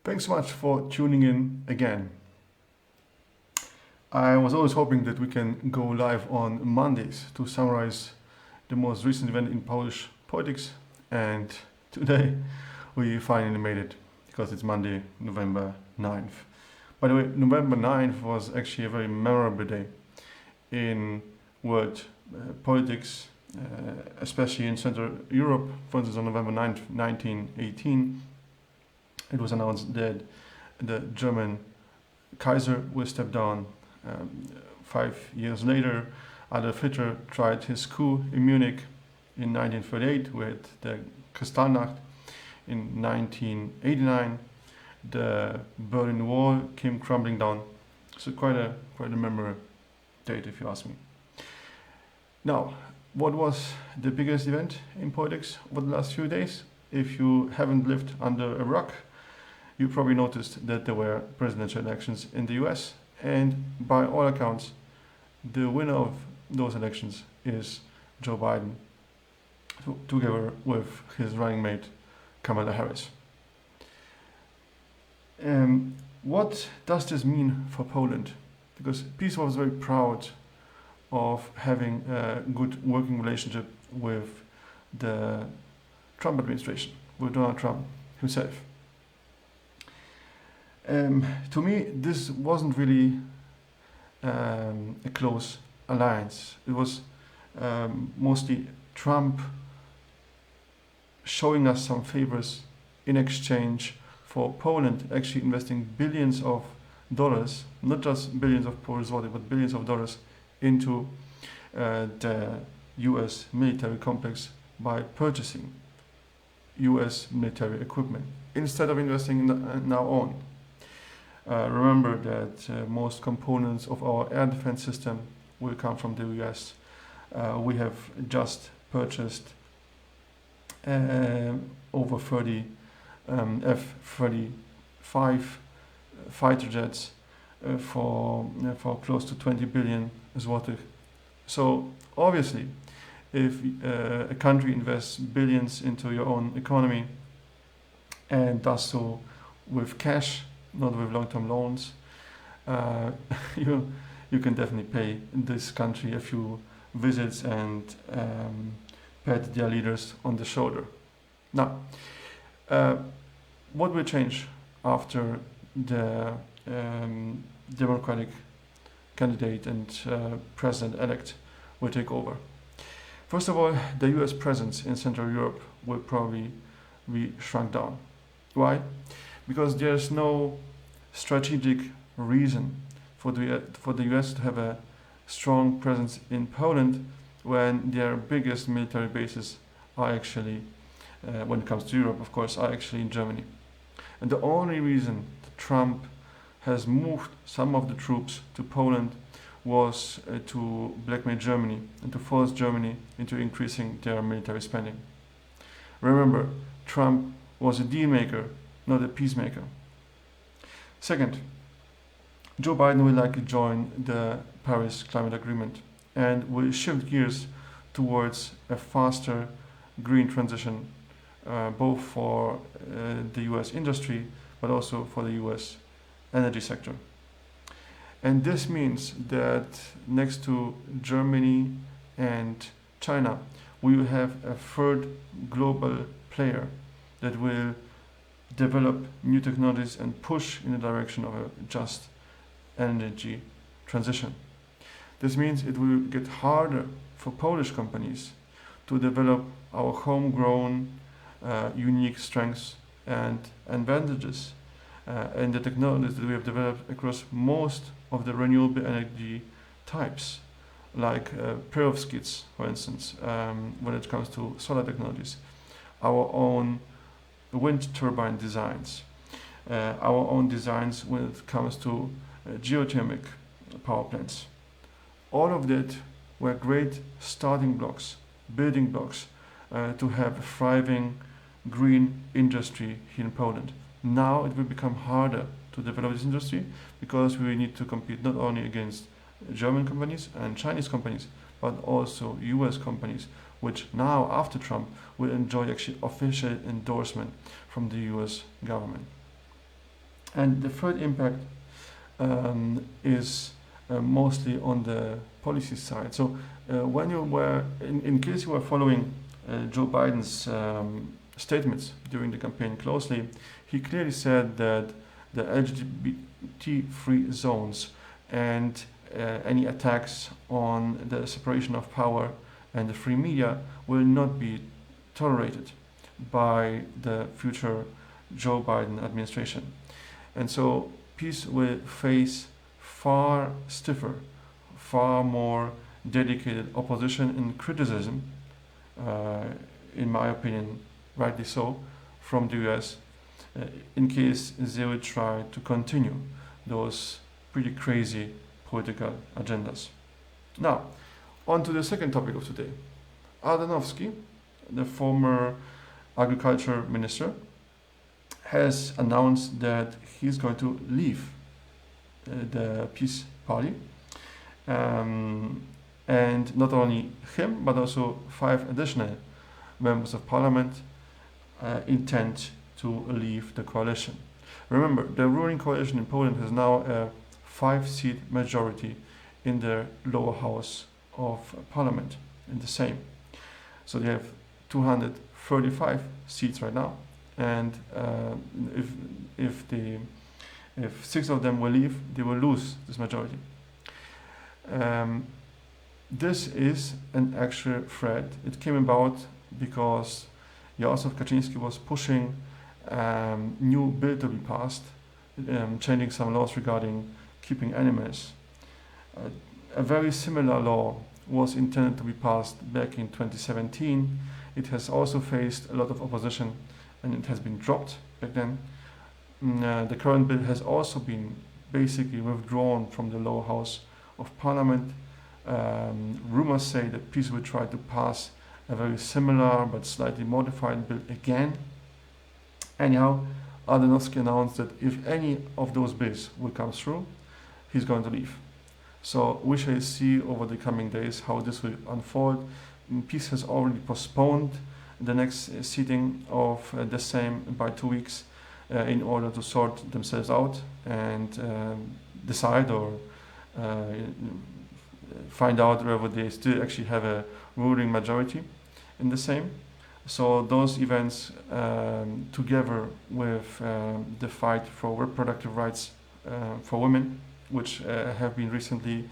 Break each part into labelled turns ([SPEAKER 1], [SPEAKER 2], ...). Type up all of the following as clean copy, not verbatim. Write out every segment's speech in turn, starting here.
[SPEAKER 1] Thanks so much for tuning in again. I was always hoping that we can go live on Mondays to summarize the most recent event in Polish politics, and today we finally made it because it's Monday, November 9th. By the way, November 9th was actually a very memorable day in world politics, especially in Central Europe. For instance, on November 9th, 1918, it was announced that the German Kaiser will step down. 5 years later, Adolf Hitler tried his coup in Munich in 1938 with the Kristallnacht. In 1989, the Berlin Wall came crumbling down. So quite a memorable date, if you ask me. Now, what was the biggest event in politics over the last few days? If you haven't lived under a rock, you probably noticed that there were presidential elections in the US, and by all accounts, the winner of those elections is Joe Biden, together with his running mate Kamala Harris. What does this mean for Poland? Because PiS was very proud of having a good working relationship with the Trump administration, with Donald Trump himself. To me, this wasn't really a close alliance. It was mostly Trump showing us some favors in exchange for Poland actually investing billions of dollars, not just billions of Polish zloty, but billions of dollars into the US military complex by purchasing US military equipment instead of investing in our own. Remember that most components of our air defense system will come from the US. We have just purchased over 30 F-35 fighter jets for close to 20 billion zloty. So obviously, if a country invests billions into your own economy and does so with cash, not with long-term loans, you can definitely pay this country a few visits and pat their leaders on the shoulder. Now, what will change after the Democratic candidate and president-elect will take over? First of all, the US presence in Central Europe will probably be shrunk down. Why? Because there's no strategic reason for the US to have a strong presence in Poland when their biggest military bases are actually, when it comes to Europe, of course, are actually in Germany. And the only reason that Trump has moved some of the troops to Poland was to blackmail Germany and to force Germany into increasing their military spending. Remember, Trump was a deal maker, not a peacemaker. Second, Joe Biden will likely join the Paris Climate Agreement and will shift gears towards a faster green transition, both for the US industry, but also for the US energy sector. And this means that next to Germany and China, we will have a third global player that will develop new technologies and push in the direction of a just energy transition. This means it will get harder for Polish companies to develop our homegrown unique strengths and advantages and the technologies that we have developed across most of the renewable energy types, like perovskites, for instance, when it comes to solar technologies, our own wind turbine designs, our own designs when it comes to geothermic power plants. All of that were great starting blocks, building blocks to have a thriving green industry here in Poland. Now it will become harder to develop this industry because we need to compete not only against German companies and Chinese companies, but also US companies, which now, after Trump, will enjoy actually official endorsement from the US government. And the third impact is mostly on the policy side. So when you were, in case you were following Joe Biden's statements during the campaign closely, he clearly said that the LGBT-free zones and any attacks on the separation of power and the free media will not be tolerated by the future Joe Biden administration. And so PiS will face far stiffer, far more dedicated opposition and criticism, in my opinion, rightly so, from the US, in case they will try to continue those pretty crazy political agendas. Now, on to the second topic of today. Ardanowski, the former agriculture minister, has announced that he's going to leave the PiS party. And not only him, but also 5 additional members of parliament intend to leave the coalition. Remember, the ruling coalition in Poland has now a 5-seat majority in the lower house of parliament, in the Sejm. So they have 235 seats right now, and if 6 of them will leave, they will lose this majority. This is an actual threat. It came about because Jarosław Kaczyński was pushing new bill to be passed, changing some laws regarding keeping animals. A very similar law was intended to be passed back in 2017. It has also faced a lot of opposition and it has been dropped back then. The current bill has also been basically withdrawn from the lower house of parliament. Rumors say that PiS will try to pass a very similar but slightly modified bill again. Anyhow, Ardanowski announced that if any of those bills will come through, he's going to leave. So we shall see over the coming days how this will unfold. PiS has already postponed the next sitting of the Sejm by 2 weeks in order to sort themselves out and decide or find out whether they still actually have a ruling majority in the Sejm. So those events, together with the fight for reproductive rights for women, which have been recently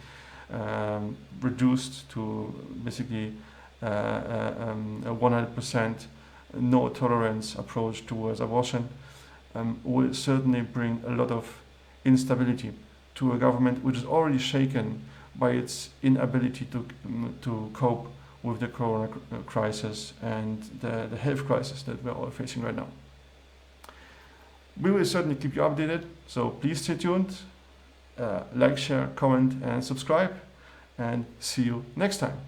[SPEAKER 1] reduced to basically a 100% no tolerance approach towards abortion, will certainly bring a lot of instability to a government which is already shaken by its inability to cope with the corona crisis and the health crisis that we're all facing right now. We will certainly keep you updated, so please stay tuned, like, share, comment and subscribe, and see you next time.